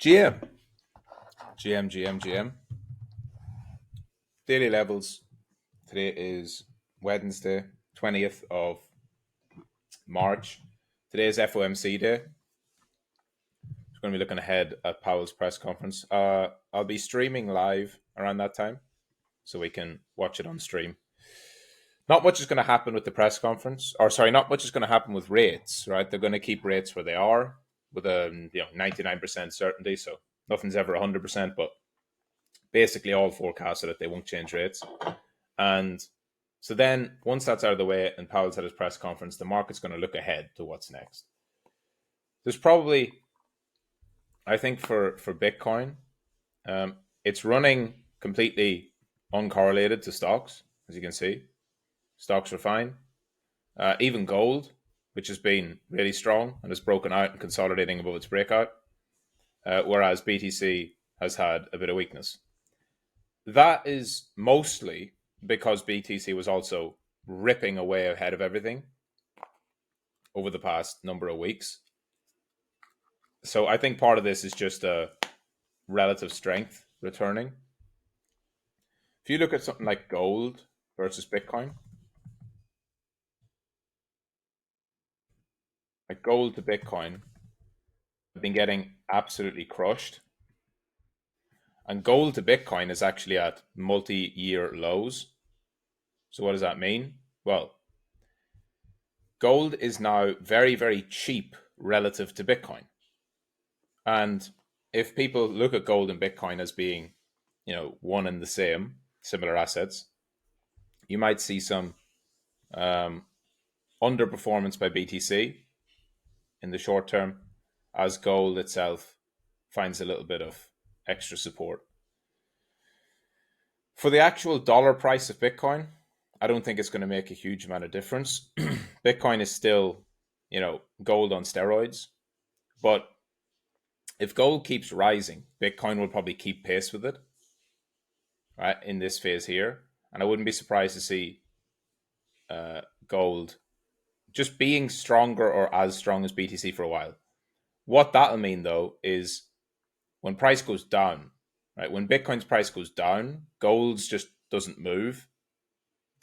GM, GM. Daily levels. Today is Wednesday, 20th of March. Today is FOMC day. We're going to be looking ahead at Powell's press conference. I'll be streaming live around that time, so we can watch it on stream. Not much is going to happen with the press conference, not much is going to happen with rates, right? They're going to keep rates where they are with a 99% certainty, so nothing's ever 100%, but basically all forecasts are that they won't change rates. And so then once that's out of the way and Powell's had his press conference, the market's going to look ahead to what's next. There's probably, I think for Bitcoin, it's running completely uncorrelated to stocks, as you can see. Stocks are fine. Even gold, which has been really strong and has broken out and consolidating above its breakout, whereas BTC has had a bit of weakness. That is mostly because BTC was also ripping away ahead of everything over the past number of weeks. So I think part of this is just a relative strength returning. If you look at something like gold versus Bitcoin, like gold to Bitcoin have been getting absolutely crushed. And gold to Bitcoin is actually at multi-year lows. So what does that mean? Well, gold is now very, very cheap relative to Bitcoin. And if people look at gold and Bitcoin as being, one and the same, similar assets, you might see some underperformance by BTC in the short term as gold itself finds a little bit of extra support. For the actual dollar price of Bitcoin, I don't think it's going to make a huge amount of difference. Bitcoin is still, gold on steroids. But if gold keeps rising, Bitcoin will probably keep pace with it, right, in this phase here. And I wouldn't be surprised to see gold just being stronger or as strong as BTC for a while. What that'll mean, though, is when price goes down, right, when Bitcoin's price goes down, gold's just doesn't move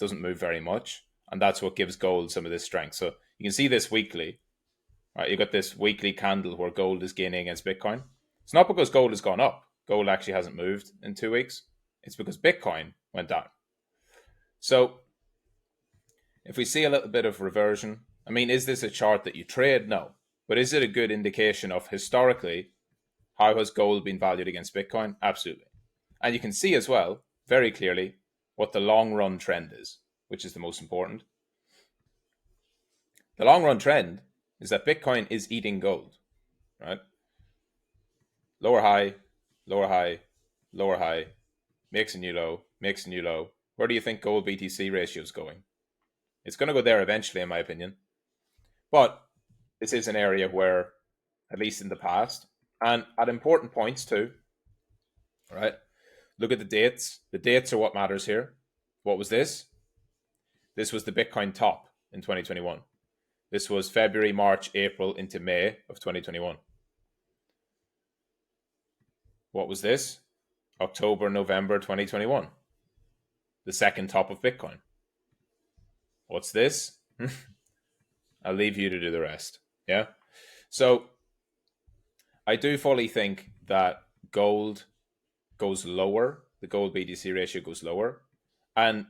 very much. And that's what gives gold some of this strength. So you can see this weekly, right? You've got this weekly candle where gold is gaining against Bitcoin. It's not because gold has gone up. Gold actually hasn't moved in 2 weeks. It's because Bitcoin went down. So if we see a little bit of reversion, I mean, is this a chart that you trade? No. But is it a good indication of historically how has gold been valued against Bitcoin? Absolutely. And you can see as well, very clearly, what the long run trend is, which is the most important. The long run trend is that Bitcoin is eating gold, right? Lower high, lower high, lower high, makes a new low, makes a new low. Where do you think gold BTC ratio is going? It's going to go there eventually, in my opinion. But this is an area where, at least in the past, and at important points too, right? Look at the dates. The dates are what matters here. What was this? This was the Bitcoin top in 2021. This was February, March, April into May of 2021. What was this? October, November 2021. The second top of Bitcoin. What's this? I'll leave you to do the rest. Yeah. So I do fully think that gold goes lower. The gold BTC ratio goes lower. And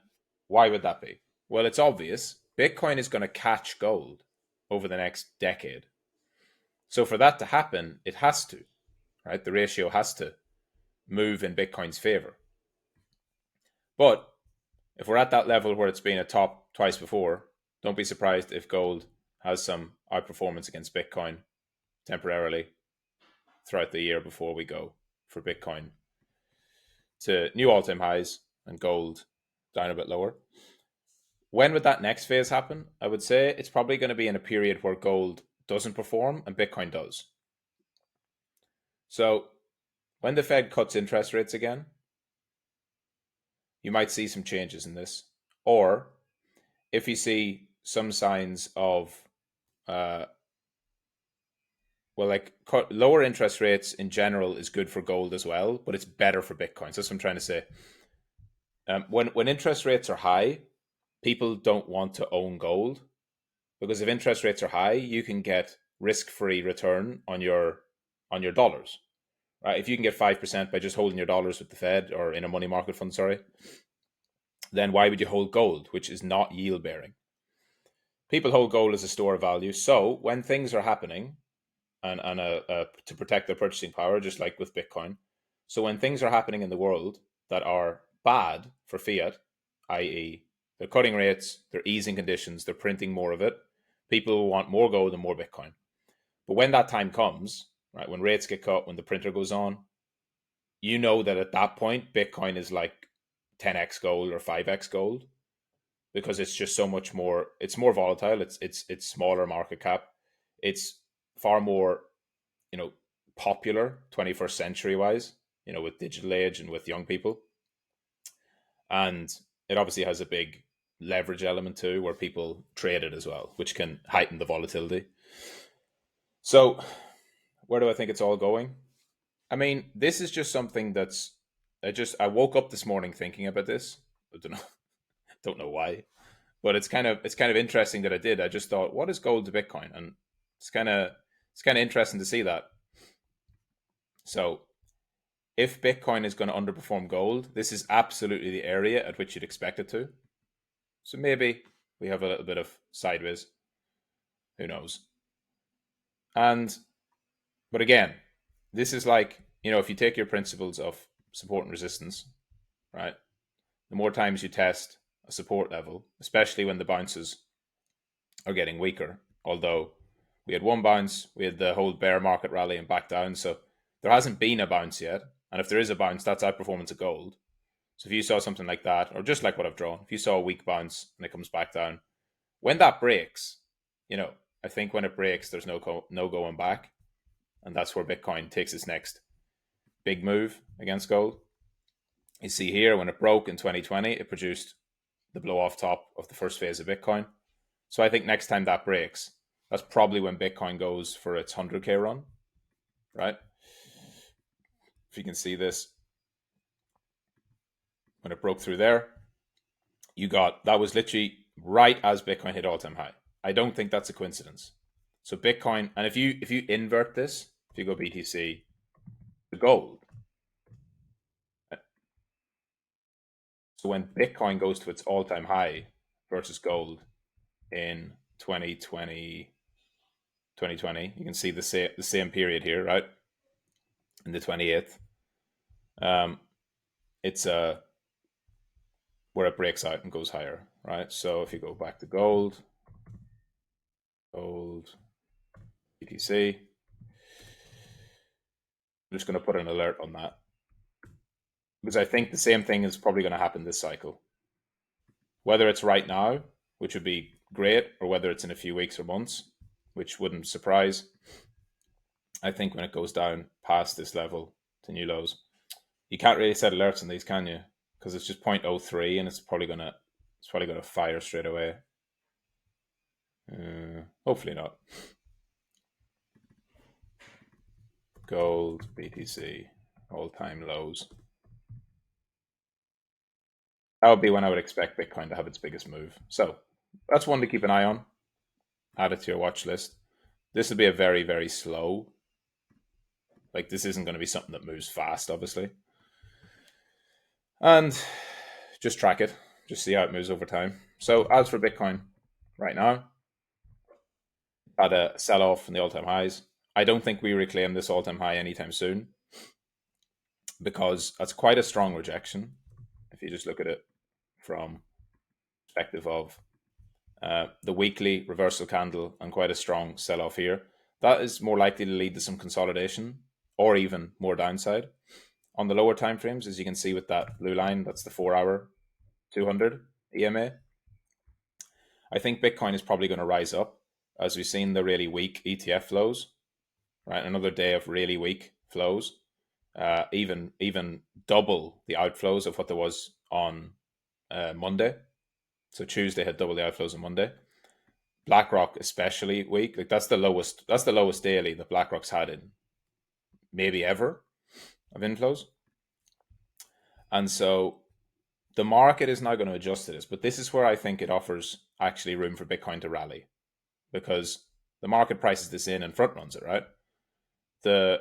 why would that be? Well, it's obvious. Bitcoin is going to catch gold over the next decade. So for that to happen, it has to, right? The ratio has to move in Bitcoin's favor. But if we're at that level where it's been a top twice before, don't be surprised if gold has some outperformance against Bitcoin temporarily throughout the year before we go for Bitcoin to new all-time highs and gold down a bit lower. When would that next phase happen? I would say it's probably going to be in a period where gold doesn't perform and Bitcoin does. So when the Fed cuts interest rates again, you might see some changes in this. Or if you see some signs of well, like lower interest rates in general is good for gold as well, but it's better for Bitcoin. So that's what I'm trying to say. When interest rates are high, people don't want to own gold because if interest rates are high, you can get risk-free return on your dollars. Right? If you can get 5% by just holding your dollars with the Fed or in a money market fund, sorry, then why would you hold gold, which is not yield bearing? People hold gold as a store of value. So when things are happening, and to protect their purchasing power, just like with Bitcoin. So when things are happening in the world that are bad for fiat, i.e., they're cutting rates, they're easing conditions, they're printing more of it, people want more gold and more Bitcoin. But when that time comes, right, when rates get cut, when the printer goes on, you know that at that point, Bitcoin is like 10x gold or 5x gold because it's just so much more. It's more volatile. It's smaller market cap. It's far more, you know, popular 21st century wise, you know, with digital age and with young people. And it obviously has a big leverage element too, where people trade it as well, which can heighten the volatility. So, where do I think it's all going? I mean, this is just something that's I woke up this morning thinking about this. I don't know, don't know why, but it's kind of interesting that I did. I just thought, what is gold to Bitcoin? And it's kind of it's kind of interesting to see that. So if Bitcoin is going to underperform gold, this is absolutely the area at which you'd expect it to. So maybe we have a little bit of sideways. Who knows? And but again, this is like, you know, if you take your principles of support and resistance, right? The more times you test a support level, especially when the bounces are getting weaker. Although we had one bounce, we had the whole bear market rally and back down. So there hasn't been a bounce yet. And if there is a bounce, that's outperformance of gold. So if you saw something like that, or just like what I've drawn, if you saw a weak bounce and it comes back down, when that breaks, you know, I think when it breaks, there's no going back, and that's where Bitcoin takes its next big move against gold. You see here when it broke in 2020, it produced the blow off top of the first phase of Bitcoin. So I think next time that breaks, that's probably when Bitcoin goes for its 100K run, right? If you can see this, when it broke through there, that was literally right as Bitcoin hit all time high. I don't think that's a coincidence. So Bitcoin, and if you invert this, if you go BTC to gold, so when Bitcoin goes to its all time high versus gold in 2020, you can see the same period here, right? In the 28th, um, it's where it breaks out and goes higher, right? So if you go back to gold, BTC, I'm just going to put an alert on that because I think the same thing is probably going to happen this cycle. Whether it's right now, which would be great, or whether it's in a few weeks or months, which wouldn't surprise. I think when it goes down past this level to new lows, you can't really set alerts on these, can you? Because it's just 0.03 and it's probably gonna fire straight away. Hopefully not. Gold, BTC, all-time lows. That would be when I would expect Bitcoin to have its biggest move. So that's one to keep an eye on. Add it to your watch list. This will be a very, very slow. Like this isn't going to be something that moves fast, obviously. And just track it. Just see how it moves over time. So as for Bitcoin, right now, had a sell off from the all time highs. I don't think we reclaim this all time high anytime soon because that's quite a strong rejection. If you just look at it from perspective of the weekly reversal candle and quite a strong sell off here, that is more likely to lead to some consolidation or even more downside. On the lower time frames, as you can see with that blue line, that's the 4 hour 200 EMA. I think Bitcoin is probably going to rise up as we've seen the really weak ETF flows, right? Another day of really weak flows, even double the outflows of what there was on Monday. So Tuesday had double the outflows on Monday. BlackRock especially weak. Like that's the lowest. That's the lowest daily that BlackRock's had in maybe ever of inflows. And so the market is now going to adjust to this. But this is where I think it offers actually room for Bitcoin to rally, because the market prices this in and front runs it, right? The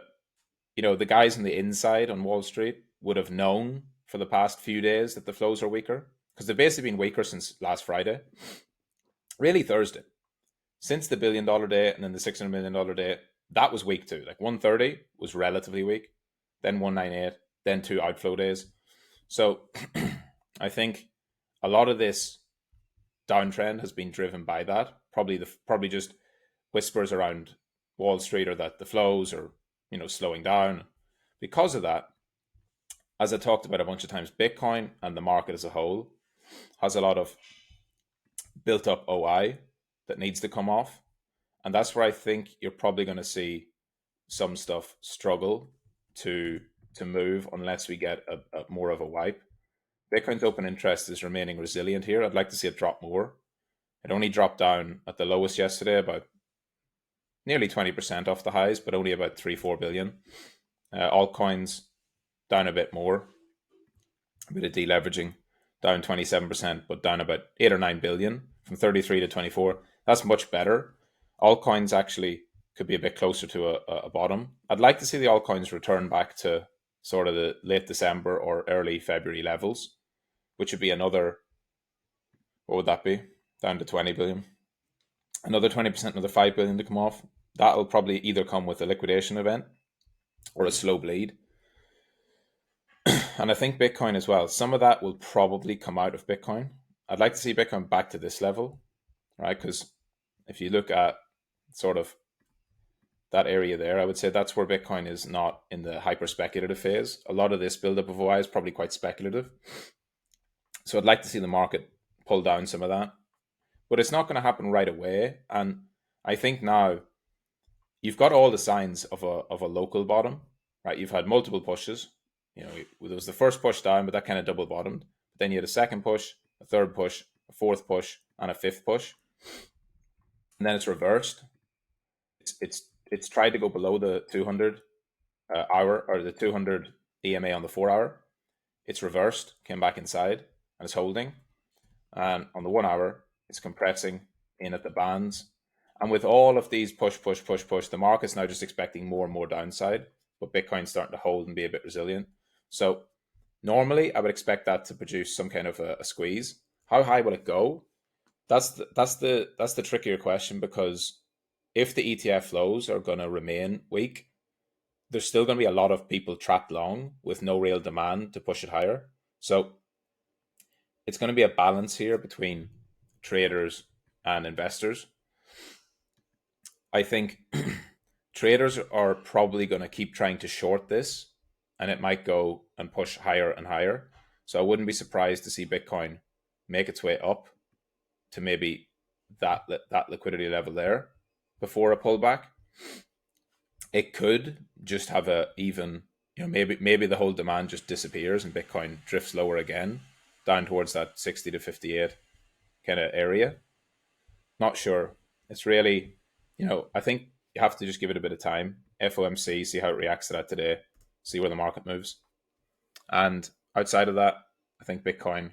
the guys on the inside on Wall Street would have known for the past few days that the flows are weaker, because they've basically been weaker since last Friday, really Thursday, since the $1 billion day and then the $600 million day. That was weak too. Like 130 was relatively weak, then 198, then two outflow days. So I think a lot of this downtrend has been driven by that. Probably just whispers around Wall Street, or that the flows are slowing down. Because of that, as I talked about a bunch of times, Bitcoin and the market as a whole has a lot of built up OI that needs to come off. And that's where I think you're probably going to see some stuff struggle to move unless we get a more of a wipe. Bitcoin's open interest is remaining resilient here. I'd like to see it drop more. It only dropped down at the lowest yesterday, about nearly 20% off the highs, but only about 3-4 billion. Altcoins down a bit more, a bit of deleveraging, down 27%, but down about 8 or 9 billion from 33 to 24. That's much better. Altcoins actually could be a bit closer to a bottom. I'd like to see the altcoins return back to sort of the late December or early February levels, which would be another, what would that be? Down to 20 billion. Another 20%, another 5 billion to come off. That'll probably either come with a liquidation event or a slow bleed. And I think Bitcoin as well, some of that will probably come out of Bitcoin. I'd like to see Bitcoin back to this level, right? Because if you look at sort of that area there, I would say that's where Bitcoin is not in the hyper speculative phase. A lot of this buildup of OI is probably quite speculative. So I'd like to see the market pull down some of that. But it's not going to happen right away. And I think now you've got all the signs of a local bottom, right? You've had multiple pushes. There was the first push down, but that kind of double bottomed. But then you had a second push, a third push, a fourth push, and a fifth push. And then it's reversed. It's tried to go below the 200 hour, or the 200 EMA on the 4 hour. It's reversed, came back inside, and it's holding. And on the 1 hour, it's compressing in at the bands. And with all of these push, the market's now just expecting more and more downside, but Bitcoin's starting to hold and be a bit resilient. So normally I would expect that to produce some kind of a squeeze. How high will it go? That's the trickier question, because if the ETF flows are going to remain weak, there's still going to be a lot of people trapped long with no real demand to push it higher. So it's going to be a balance here between traders and investors. I think traders are probably going to keep trying to short this, and it might go and push higher and higher. So I wouldn't be surprised to see Bitcoin make its way up to maybe that liquidity level there before a pullback. It could just have a even, maybe the whole demand just disappears and Bitcoin drifts lower again, down towards that 60 to 58 kind of area. Not sure. It's really, I think you have to just give it a bit of time. FOMC, see how it reacts to that today, see where the market moves. And outside of that, I think Bitcoin,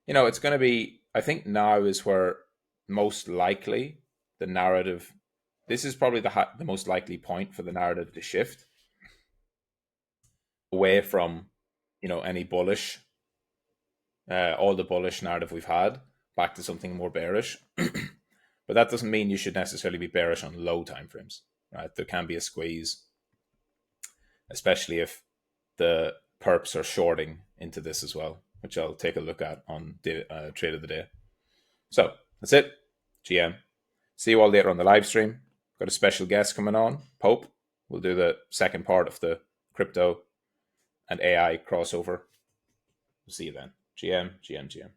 it's going to be, I think now is where most likely the narrative, this is probably the most likely point for the narrative to shift away from, any bullish, all the bullish narrative we've had, back to something more bearish. But that doesn't mean you should necessarily be bearish on low time frames, right? There can be a squeeze, especially if the perps are shorting into this as well, which I'll take a look at on Trade of the Day. So that's it, GM. See you all later on the live stream. Got a special guest coming on, Pope. We'll do the second part of the crypto and AI crossover. We'll see you then. GM, GM, GM.